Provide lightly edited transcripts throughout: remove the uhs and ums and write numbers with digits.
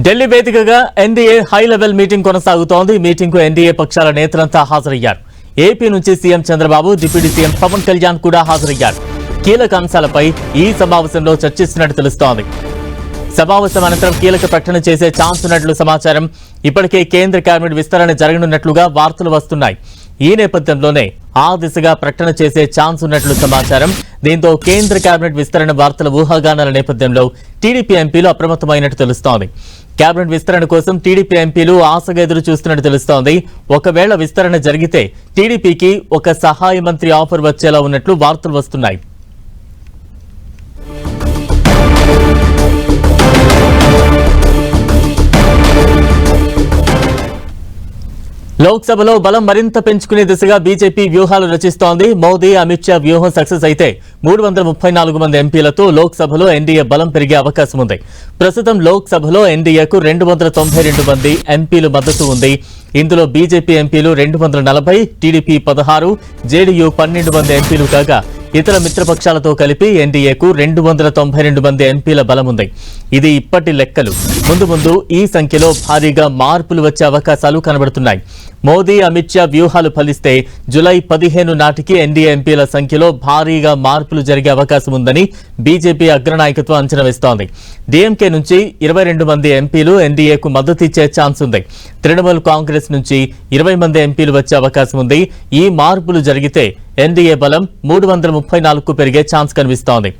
ఢిల్లీ వేదికగా NDA high level meeting కొనసాగుతోంది. Meeting కు ఎన్డీఏ పక్షాల నేతలంతా హాజరయ్యారు. ఏపీ నుంచి CM Chandrababu, deputy CM Pawan Kalyan కూడా హాజరయ్యారు. కీలక అంశాలపై ఈ సమావేశంలో చర్చిస్తున్నట్టు తెలుస్తోంది. సమావేశం అనంతరం కీలక ప్రకటన చేసే ఛాన్స్ ఉన్నట్లు సమాచారం. ఇప్పటికే కేంద్ర కేబినెట్ విస్తరణ జరగనున్నట్లుగా వార్తలు వస్తున్నాయి. ఈ నేపథ్యంలోనే ఆ దిశగా ప్రకటన చేసే ఛాన్స్ ఉన్నట్లు సమాచారం. దీంతో కేంద్ర కేబినెట్ విస్తరణ వార్తల ఊహాగానాల నేపథ్యంలో టీడీపీ ఎంపీలు అప్రమత్తమైనట్టు తెలుస్తోంది. కేబినెట్ విస్తరణ కోసం టీడీపీ ఎంపీలు ఆశగా ఎదురు చూస్తున్నట్టు తెలుస్తోంది. ఒకవేళ విస్తరణ జరిగితే టీడీపీకి ఒక సహాయ మంత్రి ఆఫర్ వచ్చేలా ఉన్నట్లు వార్తలు వస్తున్నాయి. లోక్సభలో బలం మరింత పెంచుకునే దిశగా బీజేపీ వ్యూహాలు రచిస్తోంది. మోదీ, అమిత్ షా వ్యూహం సక్సెస్ అయితే 334 మంది ఎంపీలతో లోక్సభలో ఎన్డీఏ బలం పెరిగే అవకాశం ఉంది. ప్రస్తుతం లోక్సభలో ఎన్డీఏకు 292 మంది ఎంపీలు మద్దతు ఉంది. ఇందులో బీజేపీ ఎంపీలు 240, టీడీపీ 16, జేడీయూ 12 మంది ఎంపీలు కాగా ఇతర మిత్రపక్షాలతో కలిపి ఎన్డీఏకు 292 మంది ఎంపీల బలం ఉంది. ఇది ఇప్పటి లెక్కలు. ముందు ఈ సంఖ్యలో భారీగా మార్పులు వచ్చే అవకాశాలు కనబడుతున్నాయి. మోదీ, అమిత్ షా వ్యూహాలు ఫలిస్తే జులై 15 నాటికి ఎన్డీఏ ఎంపీల సంఖ్యలో భారీగా మార్పులు జరిగే అవకాశం ఉందని బీజేపీ అగ్రనాయకత్వం అంచనా వేస్తోంది. డీఎంకే నుంచి 22 మంది ఎంపీలు ఎన్డీఏకు మద్దతు ఇచ్చే ఛాన్స్ ఉంది. తృణమూల్ కాంగ్రెస్ నుంచి 20 మంది ఎంపీలు వచ్చే అవకాశం ఉంది. ఈ మార్పులు జరిగితే ఎన్డీఏ బలం 334కు పెరిగే ఛాన్స్ కనిపిస్తోంది.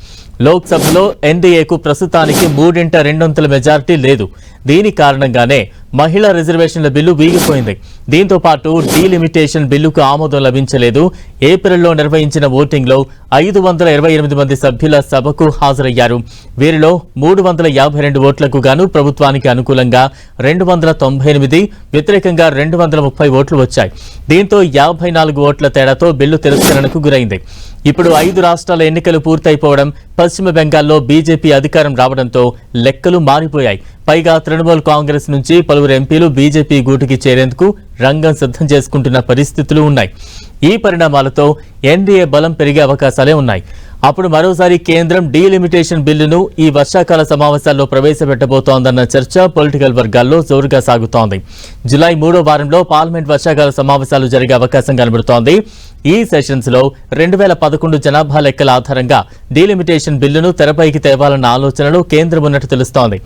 లోక్సభలో ఎన్డీఏకు ప్రస్తుతానికి 3/2 మెజారిటీ లేదు. దీని కారణంగానే మహిళా రిజర్వేషన్ల బిల్లు వీగిపోయింది. దీంతో పాటు డీలిమిటేషన్ బిల్లుకు ఆమోదం లభించలేదు. ఏప్రిల్లో నిర్వహించిన ఓటింగ్లో 528 మంది సభ్యుల సభకు హాజరయ్యారు. వీరిలో 352 ఓట్లకు గాను ప్రభుత్వానికి అనుకూలంగా 298, వ్యతిరేకంగా 230 ఓట్లు వచ్చాయి. దీంతో 54 ఓట్ల తేడాతో బిల్లు తిరస్కరణకు గురైంది. ఇప్పుడు 5 రాష్ట్రాల ఎన్నికలు పూర్తయిపోవడం, పశ్చిమ బెంగాల్లో బీజేపీ అధికారం రావడంతో లెక్కలు మారిపోయాయి. పైగా తృణమూల్ కాంగ్రెస్ నుంచి పలువురు ఎంపీలు బీజేపీ గూటికి చేరేందుకు రంగం సిద్ధం చేసుకుంటున్న పరిస్థితులు ఉన్నాయి. ఈ పరిణామాలతో ఎన్డీఏ బలం పెరిగే అవకాశాలే ఉన్నాయి. అప్పుడు మరోసారి కేంద్రం డీలిమిటేషన్ బిల్లును ఈ వర్షాకాల సమావేశాల్లో ప్రవేశపెట్టబోతోందన్న చర్చ పొలిటికల్ వర్గాల్లో జోరుగా సాగుతోంది. జులై 3వ వారంలో పార్లమెంట్ వర్షాకాల సమావేశాలు జరిగే అవకాశం కనబడుతోంది. ఈ సెషన్స్ లో 2011 జనాభా లెక్కల ఆధారంగా డీలిమిటేషన్ బిల్లును తెరపైకి తేవాలన్న ఆలోచనలో కేంద్రం ఉన్నట్టు తెలుస్తోంది.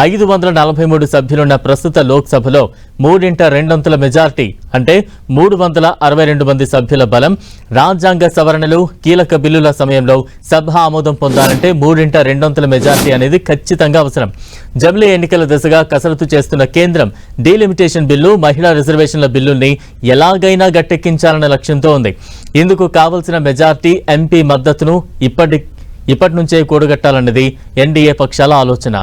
543 సభ్యులున్న ప్రస్తుత లోక్సభలో 3/2 మెజార్టీ అంటే 362 మంది సభ్యుల బలం. రాజ్యాంగ సవరణలు, కీలక బిల్లుల సమయంలో సభ ఆమోదం పొందాలంటే 3/2 మెజార్టీ అనేది ఖచ్చితంగా అవసరం. జమిలీ ఎన్నికల దిశగా కసరత్తు చేస్తున్న కేంద్రం డీలిమిటేషన్ బిల్లు, మహిళా రిజర్వేషన్ల బిల్లుల్ని ఎలాగైనా గట్టెక్కించాలన్న లక్ష్యంతో ఉంది. ఇందుకు కావలసిన మెజార్టీ, ఎంపీ మద్దతును ఇప్పటి నుంచే కూడగట్టాలన్నది ఎన్డీఏ పక్షాల ఆలోచన.